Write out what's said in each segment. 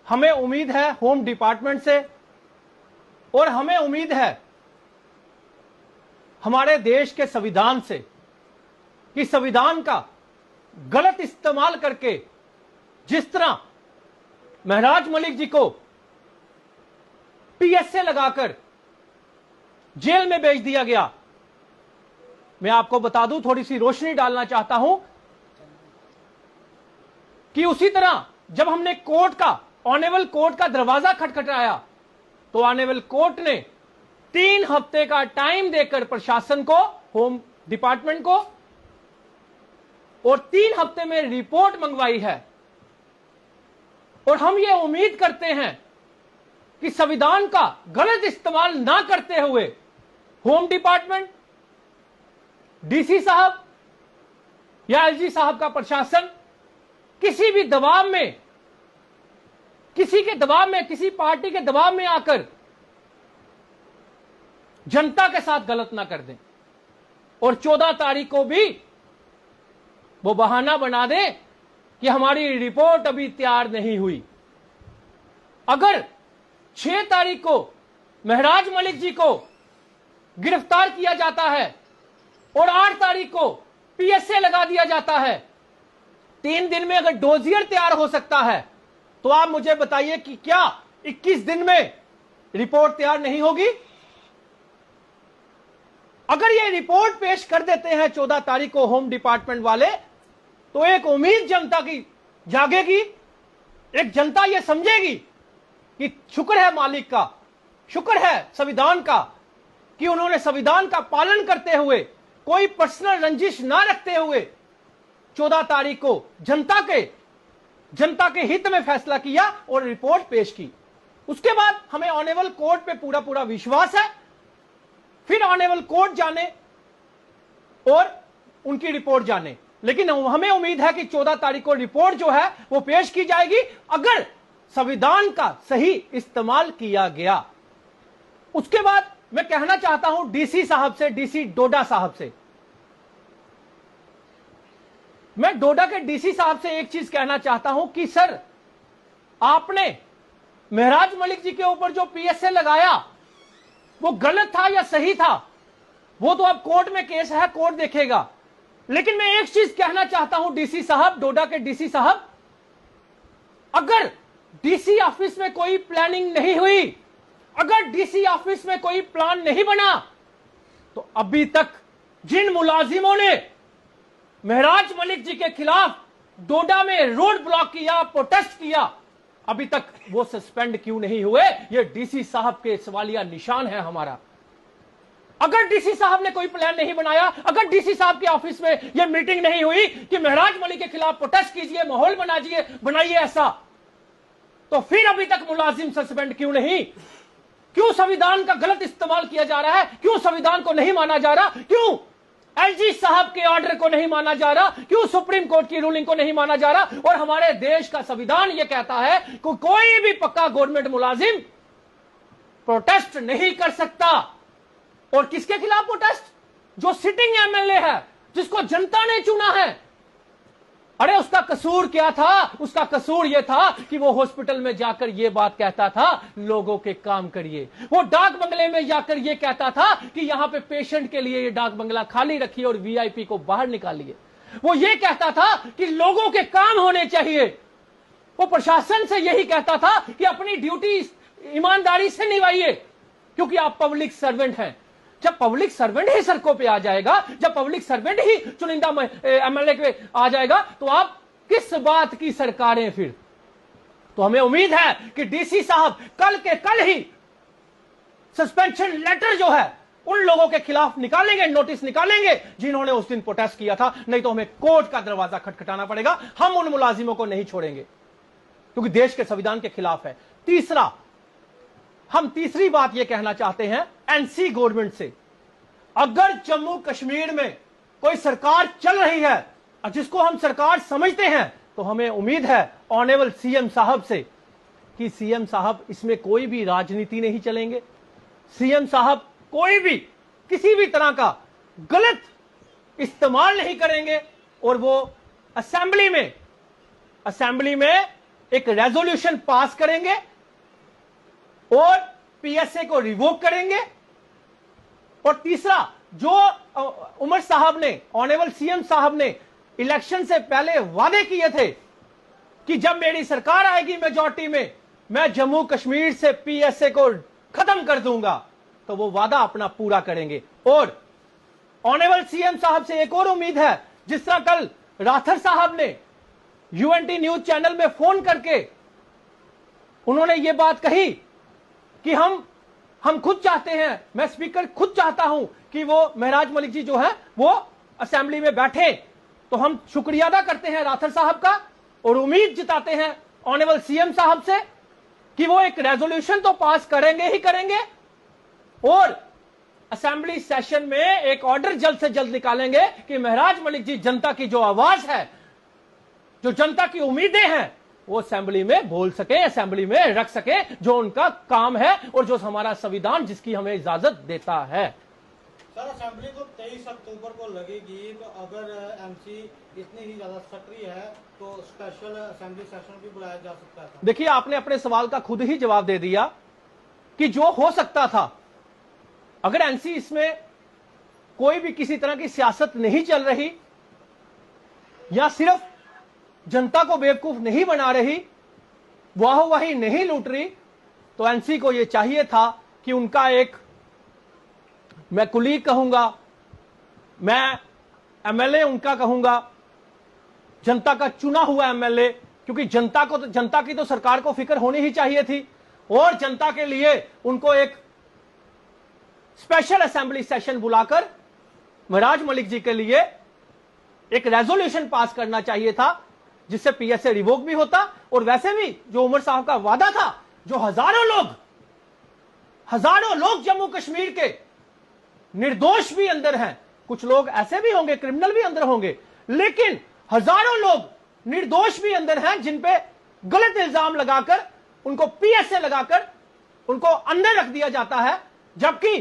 हमें उम्मीद है होम डिपार्टमेंट से, और हमें उम्मीद है हमारे देश के संविधान से कि संविधान का गलत इस्तेमाल करके जिस तरह महराज मलिक जी को पीएसए लगाकर जेल में भेज दिया गया। मैं आपको बता दूं, थोड़ी सी रोशनी डालना चाहता हूं कि उसी तरह जब हमने कोर्ट का, ऑनेबल कोर्ट का दरवाजा खटखटाया तो ऑनेबल कोर्ट ने 3 हफ्ते का टाइम देकर प्रशासन को, होम डिपार्टमेंट को, और 3 हफ्ते में रिपोर्ट मंगवाई है। और हम ये उम्मीद करते हैं कि संविधान का गलत इस्तेमाल ना करते हुए होम डिपार्टमेंट, डीसी साहब या एलजी साहब का प्रशासन किसी भी दबाव में, किसी के दबाव में, किसी पार्टी के दबाव में आकर जनता के साथ गलत ना कर दें और 14 तारीख को भी वो बहाना बना दे कि हमारी रिपोर्ट अभी तैयार नहीं हुई। अगर 6 तारीख को महराज मलिक जी को गिरफ्तार किया जाता है और 8 तारीख को पीएसए लगा दिया जाता है, 3 दिन में अगर डोजियर तैयार हो सकता है, तो आप मुझे बताइए कि क्या 21 दिन में रिपोर्ट तैयार नहीं होगी? अगर ये रिपोर्ट पेश कर देते हैं 14 तारीख को होम डिपार्टमेंट वाले, तो एक उम्मीद जनता की जागेगी, एक जनता ये समझेगी कि शुक्र है मालिक का, शुक्र है संविधान का कि उन्होंने संविधान का पालन करते हुए, कोई पर्सनल रंजिश ना रखते हुए 14 तारीख को जनता के हित में फैसला किया और रिपोर्ट पेश की। उसके बाद हमें ऑनेबल कोर्ट पे पूरा पूरा विश्वास है। फिर ऑनेबल कोर्ट जाने और उनकी रिपोर्ट जाने, लेकिन हमें उम्मीद है कि 14 तारीख को रिपोर्ट जो है वो पेश की जाएगी अगर संविधान का सही इस्तेमाल किया गया। उसके बाद मैं कहना चाहता हूं डीसी साहब से, डीसी डोडा साहब से, मैं डोडा के डीसी साहब से एक चीज कहना चाहता हूं कि सर, आपने महराज मलिक जी के ऊपर जो पीएसए लगाया वो गलत था या सही था, वो तो अब कोर्ट में केस है, कोर्ट देखेगा। लेकिन मैं एक चीज कहना चाहता हूं डीसी साहब, डोडा के डीसी साहब, अगर डीसी ऑफिस में कोई प्लानिंग नहीं हुई, अगर डीसी ऑफिस में कोई प्लान नहीं बना, तो अभी तक जिन मुलाजिमों ने महराज मलिक जी के खिलाफ डोडा में रोड ब्लॉक किया, प्रोटेस्ट किया, अभी तक वो सस्पेंड क्यों नहीं हुए? ये डीसी साहब के सवालिया निशान है हमारा। अगर डीसी साहब ने कोई प्लान नहीं बनाया, अगर डीसी साहब के ऑफिस में ये मीटिंग नहीं हुई कि महराज मलिक के खिलाफ प्रोटेस्ट कीजिए, माहौल बनाइए ऐसा, तो फिर अभी तक मुलाजिम सस्पेंड क्यों नहीं? क्यों संविधान का गलत इस्तेमाल किया जा रहा है? क्यों संविधान को नहीं माना जा रहा? क्यों एलजी साहब के ऑर्डर को नहीं माना जा रहा? क्यों सुप्रीम कोर्ट की रूलिंग को नहीं माना जा रहा? और हमारे देश का संविधान यह कहता है कि कोई भी पक्का गवर्नमेंट मुलाजिम प्रोटेस्ट नहीं कर सकता। और किसके खिलाफ प्रोटेस्ट? जो सिटिंग एमएलए है, जिसको जनता ने चुना है। अरे उसका कसूर क्या था? उसका कसूर यह था कि वो हॉस्पिटल में जाकर यह बात कहता था, लोगों के काम करिए। वो डाक बंगले में जाकर यह कहता था कि यहां पे पेशेंट के लिए ये डाक बंगला खाली रखिए और वीआईपी को बाहर निकालिए। वो ये कहता था कि लोगों के काम होने चाहिए। वो प्रशासन से यही कहता था कि अपनी ड्यूटी ईमानदारी से निभाइए, क्योंकि आप पब्लिक सर्वेंट हैं। जब पब्लिक सर्वेंट ही सड़कों पे आ जाएगा, जब पब्लिक सर्वेंट ही चुनिंदा एमएलए पे आ जाएगा, तो आप किस बात की सरकारें फिर? तो हमें उम्मीद है कि डीसी साहब कल के कल ही सस्पेंशन लेटर जो है उन लोगों के खिलाफ निकालेंगे, नोटिस निकालेंगे जिन्होंने उस दिन प्रोटेस्ट किया था। नहीं तो हमें कोर्ट का दरवाजा खटखटाना पड़ेगा। हम उन मुलाजिमों को नहीं छोड़ेंगे क्योंकि देश के संविधान के खिलाफ है। तीसरा, हम तीसरी बात यह कहना चाहते हैं एनसी गवर्नमेंट से, अगर जम्मू कश्मीर में कोई सरकार चल रही है जिसको हम सरकार समझते हैं, तो हमें उम्मीद है ऑनेबल सीएम साहब से कि सीएम साहब इसमें कोई भी राजनीति नहीं चलेंगे। सीएम साहब कोई भी किसी भी तरह का गलत इस्तेमाल नहीं करेंगे और वो असेंबली में एक रेजोल्यूशन पास करेंगे और पीएसए को रिवोक करेंगे। और तीसरा, जो उमर साहब ने, ऑनरेबल सीएम साहब ने इलेक्शन से पहले वादे किए थे कि जब मेरी सरकार आएगी मेजॉरिटी में, मैं जम्मू कश्मीर से पीएसए को खत्म कर दूंगा, तो वो वादा अपना पूरा करेंगे। और ऑनरेबल सीएम साहब से एक और उम्मीद है, जिस तरह कल राठौर साहब ने यूएनटी न्यूज चैनल में फोन करके उन्होंने ये बात कही कि हम खुद चाहते हैं, मैं स्पीकर खुद चाहता हूं कि वो महराज मलिक जी जो है वो असेंबली में बैठे। तो हम शुक्रिया अदा करते हैं राठौर साहब का और उम्मीद जताते हैं ऑनरेबल सीएम साहब से कि वो एक रेजोल्यूशन तो पास करेंगे ही करेंगे और असेंबली सेशन में एक ऑर्डर जल्द से जल्द निकालेंगे कि महराज मलिक जी जनता की जो आवाज है, जो जनता की उम्मीदें हैं, वो असेंबली में बोल सके, असेंबली में रख सके, जो उनका काम है और जो हमारा संविधान जिसकी हमें इजाजत देता है। सर, असेंबली तो 23 अक्टूबर को लगेगी, तो अगर एमसी इतनी ही ज्यादा सक्रिय है तो स्पेशल असेंबली सेशन भी बुलाया जा सकता है। देखिए, आपने अपने सवाल का खुद ही जवाब दे दिया कि जो हो सकता था, अगर एनसी इसमें कोई भी किसी तरह की सियासत नहीं चल रही या सिर्फ जनता को बेवकूफ नहीं बना रही, वाहवाही नहीं लूट रही, तो एनसी को यह चाहिए था कि उनका एक, मैं कुलीग कहूंगा, मैं एमएलए उनका कहूंगा, जनता का चुना हुआ एमएलए, क्योंकि जनता की तो सरकार को फिक्र होनी ही चाहिए थी और जनता के लिए उनको एक स्पेशल असेंबली सेशन बुलाकर महराज मलिक जी के लिए एक रेजोल्यूशन पास करना चाहिए था, जिससे पीएसए रिवोक भी होता। और वैसे भी जो उमर साहब का वादा था, जो हजारों लोग जम्मू कश्मीर के निर्दोष भी अंदर हैं, कुछ लोग ऐसे भी होंगे, क्रिमिनल भी अंदर होंगे, लेकिन हजारों लोग निर्दोष भी अंदर हैं जिन पे गलत इल्जाम लगाकर उनको पीएसए लगाकर उनको अंदर रख दिया जाता है, जबकि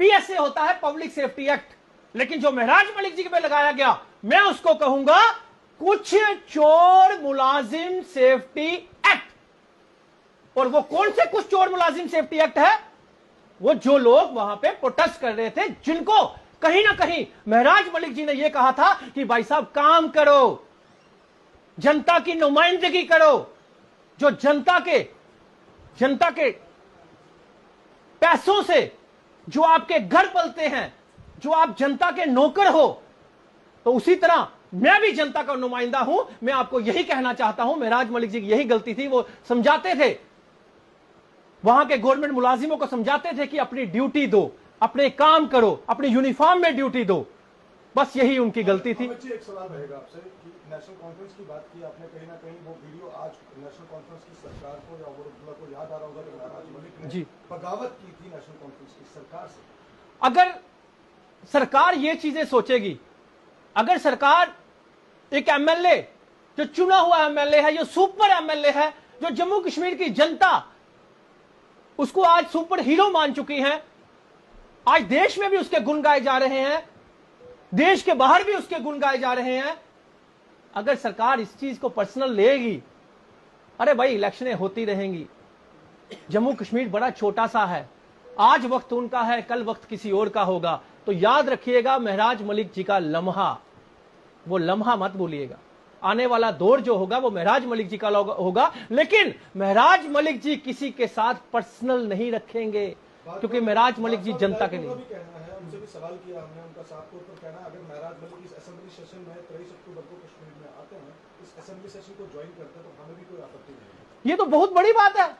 पीएसए होता है पब्लिक सेफ्टी एक्ट। लेकिन जो महराज मलिक जी पे लगाया गया, मैं उसको कहूंगा कुछ चोर मुलाजिम सेफ्टी एक्ट। और वो कौन से कुछ चोर मुलाजिम सेफ्टी एक्ट है? वो जो लोग वहां पे प्रोटेस्ट कर रहे थे, जिनको कहीं ना कहीं महराज मलिक जी ने यह कहा था कि भाई साहब काम करो, जनता की नुमाइंदगी करो, जो जनता के पैसों से जो आपके घर पलते हैं, जो आप जनता के नौकर हो, तो उसी तरह मैं भी जनता का नुमाइंदा हूं। मैं आपको यही कहना चाहता हूं, महराज मलिक जी की यही गलती थी, वो समझाते थे, वहां के गवर्नमेंट मुलाजिमों को समझाते थे कि अपनी ड्यूटी दो, अपने काम करो, अपने यूनिफॉर्म में ड्यूटी दो, बस यही उनकी गलती थी। एक सवाल रहेगा आपसे कि नेशनल कॉन्फ्रेंस की बात की आपने, कहीं ना कहीं वो वीडियो आज नेशनल कॉन्फ्रेंस की सरकार को या अब्दुल्ला को याद आ रहा होगा कि महराज मलिक ने जी बगावत की थी नेशनल कॉन्फ्रेंस की सरकार से। अगर सरकार ये चीजें सोचेगी, अगर सरकार एक एमएलए जो चुना हुआ एमएलए है, जो सुपर एमएलए है, जो जम्मू कश्मीर की जनता उसको आज सुपर हीरो मान चुकी है, आज देश में भी उसके गुण गाए जा रहे हैं, देश के बाहर भी उसके गुण गाए जा रहे हैं, अगर सरकार इस चीज को पर्सनल लेगी, अरे भाई इलेक्शनें होती रहेंगी, जम्मू कश्मीर बड़ा छोटा सा है, आज वक्त उनका है, कल वक्त किसी और का होगा। तो याद रखिएगा महराज मलिक जी का लम्हा, वो लम्हा मत भूलिएगा। आने वाला दौर जो होगा वो महराज मलिक जी का होगा, लेकिन महराज मलिक जी किसी के साथ पर्सनल नहीं रखेंगे, क्योंकि महराज मलिक जी जनता के लिए। उनसे भी सवाल किया हमने, उनका साफ तौर पर कहना, अगर महराज मलिक इस असेंबली सेशन में 23 अक्टूबर को कश्मीर में आते हैं, इस असेंबली सेशन को ज्वाइन करते हैं, तो हमें भी कोई आपत्ति नहीं है। ये तो बहुत बड़ी बात है।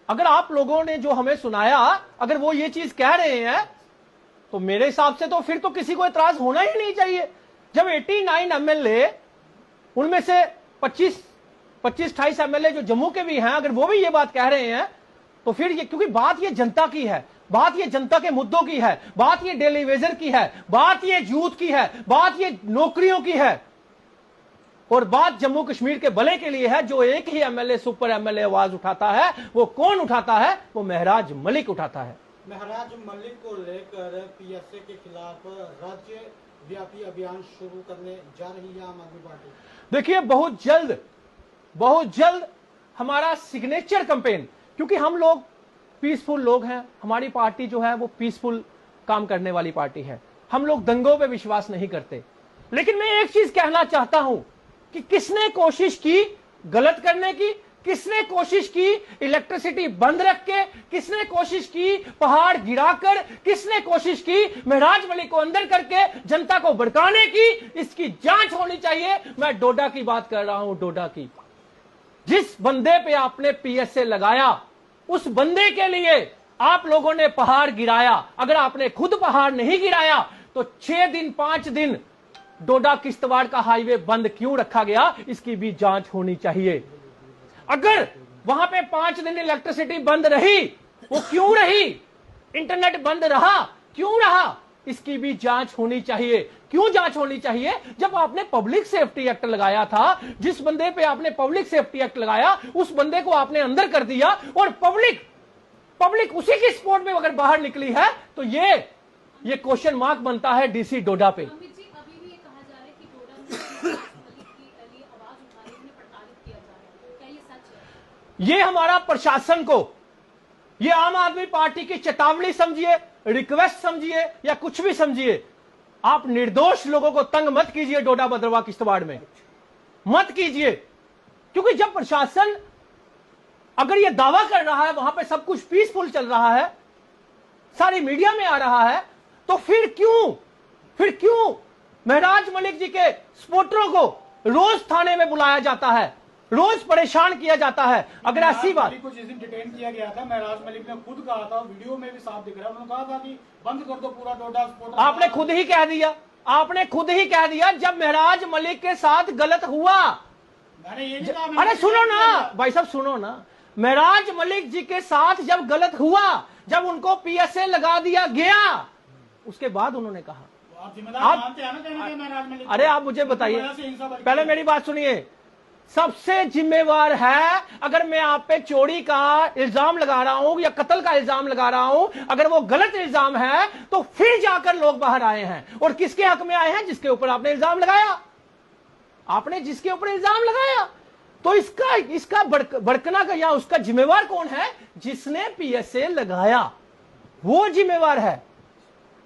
अगर आप लोगों ने जो हमें सुनाया, अगर वो ये चीज कह रहे हैं, तो मेरे हिसाब से तो फिर तो किसी को एतराज होना ही नहीं चाहिए। जब 89 एमएलए, उनमें से 25-28 एमएलए जो जम्मू के भी हैं, अगर वो भी ये बात कह रहे हैं, तो फिर ये, क्योंकि बात ये जनता की है, बात ये जनता के मुद्दों की है, बात ये डेली वेजर की है, बात ये यूथ की है, बात ये नौकरियों की है, और बात जम्मू कश्मीर के भले के लिए है। जो एक ही एमएलए, सुपर एमएलए आवाज उठाता है, वो कौन उठाता है? वो महराज मलिक उठाता है। महराज मलिक को लेकर पीएसए के खिलाफ राज्य व्यापी अभियान शुरू करने जा रही है आम आदमी पार्टी। देखिए, बहुत जल्द हमारा सिग्नेचर कैंपेन, क्योंकि हम लोग पीसफुल लोग हैं, हमारी पार्टी जो है वो पीसफुल काम करने वाली पार्टी है, हम लोग दंगों पे विश्वास नहीं करते। लेकिन मैं एक चीज कहना चाहता हूं कि किसने कोशिश की गलत करने की, किसने कोशिश की इलेक्ट्रिसिटी बंद रख के, किसने कोशिश की पहाड़ गिराकर, किसने कोशिश की महराज मलिक को अंदर करके जनता को भड़काने की, इसकी जांच होनी चाहिए। मैं डोडा की बात कर रहा हूं, डोडा की। जिस बंदे पे आपने पीएसए लगाया, उस बंदे के लिए आप लोगों ने पहाड़ गिराया। अगर आपने खुद पहाड़ नहीं गिराया तो 6 दिन 5 दिन डोडा किश्तवाड़ का हाईवे बंद क्यों रखा गया, इसकी भी जांच होनी चाहिए। अगर वहां पे 5 दिन इलेक्ट्रिसिटी बंद रही, वो क्यों रही, इंटरनेट बंद रहा, क्यों रहा, इसकी भी जांच होनी चाहिए। क्यों जांच होनी चाहिए? जब आपने पब्लिक सेफ्टी एक्ट लगाया था, जिस बंदे पे आपने पब्लिक सेफ्टी एक्ट लगाया, उस बंदे को आपने अंदर कर दिया, और पब्लिक उसी की सपोर्ट में अगर बाहर निकली है, तो ये क्वेश्चन मार्क बनता है डीसी डोडा पे। अमित जी, अभी भी ये कहा जा रहा है कि डोडा में मलिक की लिए आवाज उठा रहे, उन्हें प्रताड़ित किया जा रहा है, क्या ये सच है? ये हमारा प्रशासन को, ये आम आदमी पार्टी की चेतावनी समझिए, रिक्वेस्ट समझिए, या कुछ भी समझिए, आप निर्दोष लोगों को तंग मत कीजिए। डोडा भद्रवाह किश्तवाड़ में मत कीजिए, क्योंकि जब प्रशासन अगर ये दावा कर रहा है वहां पे सब कुछ पीसफुल चल रहा है, सारी मीडिया में आ रहा है, तो फिर क्यों महराज मलिक जी के सपोर्टरों को रोज थाने में बुलाया जाता है, रोज परेशान किया जाता है? अगर ऐसी बात को जिस दिन डिटेन किया गया था, महराज मलिक ने खुद कहा था, वीडियो में भी साफ दिख रहा है, उन्होंने कहा था कि बंद कर दो पूरा डोडा स्पोर्ट। आपने खुद ही कह दिया जब महराज मलिक के साथ गलत हुआ। मैंने ये नहीं कहा। अरे सुनो ना भाई साहब, सुनो ना, महराज मलिक जी के साथ जब गलत हुआ, जब उनको पीएसए लगा दिया गया, उसके बाद उन्होंने कहा आप जिम्मेदार मानते हैं ना कहीं ना कहीं महराज मलिक को? अरे आप मुझे बताइए, वजह से हिंसा बढ़ी पहले है। मेरी बात सुनिए। सबसे जिम्मेवार है, अगर मैं आप पे चोरी का इल्जाम लगा रहा हूं या कत्ल का इल्जाम लगा रहा हूं, अगर वो गलत इल्जाम है, तो फिर जाकर लोग बाहर आए हैं। और किसके हक में आए हैं? जिसके ऊपर आपने इल्जाम लगाया। आपने जिसके ऊपर इल्जाम लगाया, तो इसका भड़कना का या उसका जिम्मेवार कौन है? जिसने पीएसए लगाया, वो जिम्मेवार है।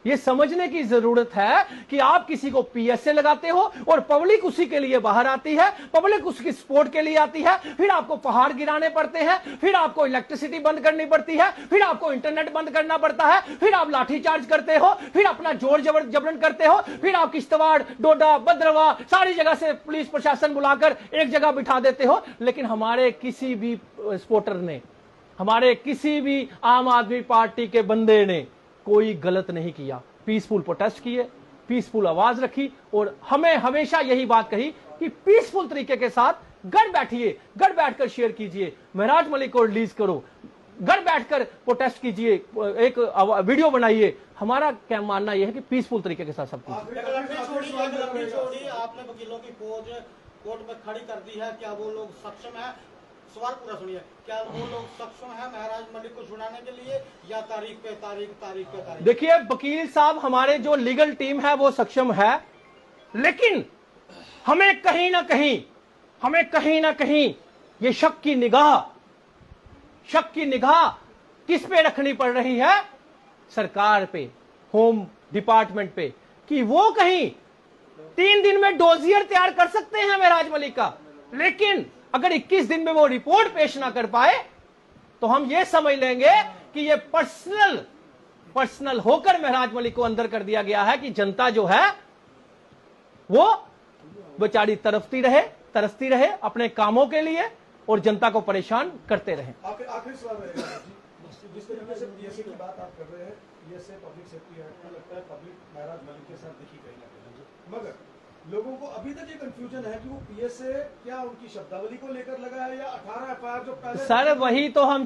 ये समझने की जरूरत है कि आप किसी को पीएसए लगाते हो और पब्लिक उसी के लिए बाहर आती है, पब्लिक उसकी सपोर्ट के लिए आती है, फिर आपको पहाड़ गिराने पड़ते हैं, फिर आपको इलेक्ट्रिसिटी बंद करनी पड़ती है, फिर आपको इंटरनेट बंद करना पड़ता है, फिर आप लाठीचार्ज करते हो, फिर अपना जोर जबरन करते हो, फिर आप किश्तवाड़, डोडा, भद्रवाह सारी जगह से पुलिस प्रशासन बुलाकर एक जगह बिठा देते हो। लेकिन हमारे किसी भी सपोर्टर ने, हमारे किसी भी आम आदमी पार्टी के बंदे ने कोई गलत नहीं किया। पीसफुल प्रोटेस्ट किए, पीसफुल आवाज रखी, और हमें हमेशा यही बात कही कि पीसफुल तरीके के साथ घर बैठिए, घर बैठकर शेयर कीजिए, महराज मलिक को रिलीज करो, घर बैठकर प्रोटेस्ट कीजिए, एक वीडियो बनाइए। हमारा क्या मानना यह है कि पीसफुल तरीके के साथ सब कुछ। लंबी चौड़ी आपने वकीलों की फौज कोर्ट में खड़ी कर दी है, क्या वो लोग सक्षम है? सवाल पूरा सुनिए, क्या वो लोग सक्षम है महराज मलिक को छुड़ाने के लिए, या तारीख पे तारीख? देखिए वकील साहब, हमारे जो लीगल टीम है वो सक्षम है, लेकिन हमें कहीं ना कहीं ये शक की निगाह किस पे रखनी पड़ रही है? सरकार पे, होम डिपार्टमेंट पे, कि वो कहीं 3 दिन में डोजियर तैयार कर सकते हैं महराज मलिक का, लेकिन अगर 21 दिन में वो रिपोर्ट पेश ना कर पाए, तो हम ये समझ लेंगे कि ये पर्सनल होकर महराज मलिक को अंदर कर दिया गया है, कि जनता जो है वो बेचारी तरसती रहे अपने कामों के लिए, और जनता को परेशान करते रहे। आखिरी सवाल रहेगा जी, जिस तरीके से पीएसए की बात आप कर रहे हैं, पीएसए पब्लिक सेफ्टी एक्ट में लगता है पब्लिक महराज मलिक के साथ दिखी कहीं ना कहीं, मगर लोगों को अभी तक ये कंफ्यूजन है कि वो पीएसए क्या उनकी शब्दावली को लेकर लगा है, या 18 एफआईआर जो पहले। सर वही तो हम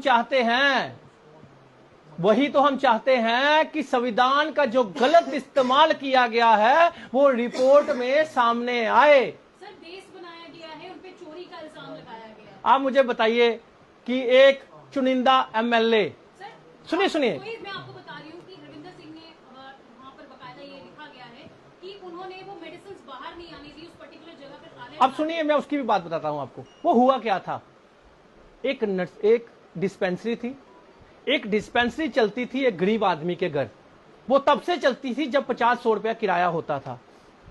चाहते हैं कि संविधान का जो गलत इस्तेमाल किया गया है वो रिपोर्ट में सामने आए। सर बेस बनाया गया है, उन पे चोरी का इल्जाम लगाया गया है। आप मुझे बताइए कि एक चुनिंदा एमएलए, सर सुनिए मैं आपको बता रही हूँ कि रविंदर सिंह ने वहाँ पर बकायदा ये लिखा गया है कि उन्होंने वो मेडिसिन बाहर नहीं आने दी, उस पर्टिकुलर जगह पे ताले। अब सुनिए, मैं उसकी भी बात बताता हूं आपको। वो हुआ क्या था, एक डिस्पेंसरी थी, एक डिस्पेंसरी चलती थी एक गरीब आदमी के घर। वो तब से चलती थी जब 50-100 रुपया किराया होता था।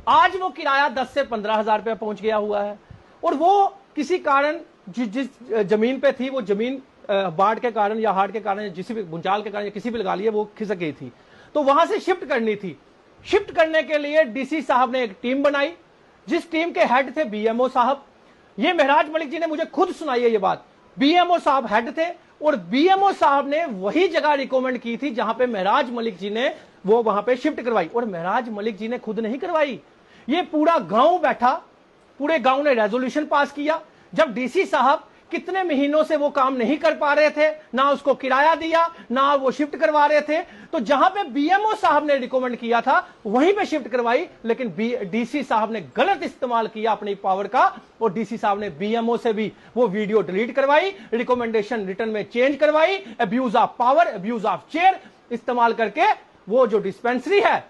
आज वो किराया 10 से 15,000 रुपया पहुंच गया हुआ है। और वो किसी कारण जिस जमीन पे थी, वो जमीन बाढ़ के कारण या हाड़ के कारण या किसी भी भूचाल के कारण या किसी भी लगा लिए वो खिसक गई थी, तो वहां से शिफ्ट करनी थी। शिफ्ट करने के लिए डीसी साहब ने एक टीम बनाई, जिस टीम के हेड थे बीएमओ साहब। ये महराज मलिक जी ने मुझे खुद सुनाई है ये बात। बीएमओ साहब हेड थे और बीएमओ साहब ने वही जगह रिकमेंड की थी जहां पे महराज मलिक जी ने वो वहां पे शिफ्ट करवाई। और महराज मलिक जी ने खुद नहीं करवाई, ये पूरा गांव बैठा, पूरे गांव ने रेजोल्यूशन पास किया। जब डीसी साहब कितने महीनों से वो काम नहीं कर पा रहे थे, ना उसको किराया दिया, ना वो शिफ्ट करवा रहे थे, तो जहां पे बीएमओ साहब ने रिकमेंड किया था वहीं पे शिफ्ट करवाई। लेकिन डीसी साहब ने गलत इस्तेमाल किया अपनी पावर का, और डीसी साहब ने बीएमओ से भी वो वीडियो डिलीट करवाई, रिकमेंडेशन रिटर्न में चेंज करवाई। Abuse of power, abuse of chair इस्तेमाल करके वो जो डिस्पेंसरी है,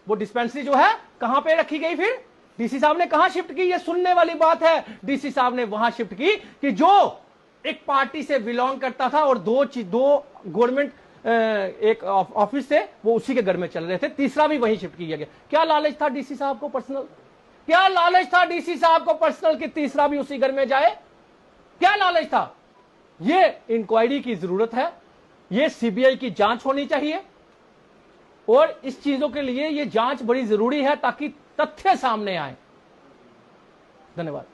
वो डिस्पेंसरी जो है कहां पे रखी गई, फिर डीसी साहब ने कहां शिफ्ट की? ये सुनने वाली बात है। डीसी साहब ने वहां शिफ्ट की कि जो एक पार्टी से बिलोंग करता था और दो गवर्नमेंट एक ऑफिस से वो उसी के घर में चल रहे थे, तीसरा भी वहीं शिफ्ट किया गया। क्या लालच था डीसी साहब को पर्सनल? क्या लालच था डीसी साहब को पर्सनल कि तीसरा भी उसी घर में जाए? क्या लालच था? ये इंक्वायरी की जरूरत है, ये सीबीआई की जांच होनी चाहिए। और इस चीजों के लिए ये जांच बड़ी जरूरी है ताकि तथ्य सामने आए। धन्यवाद।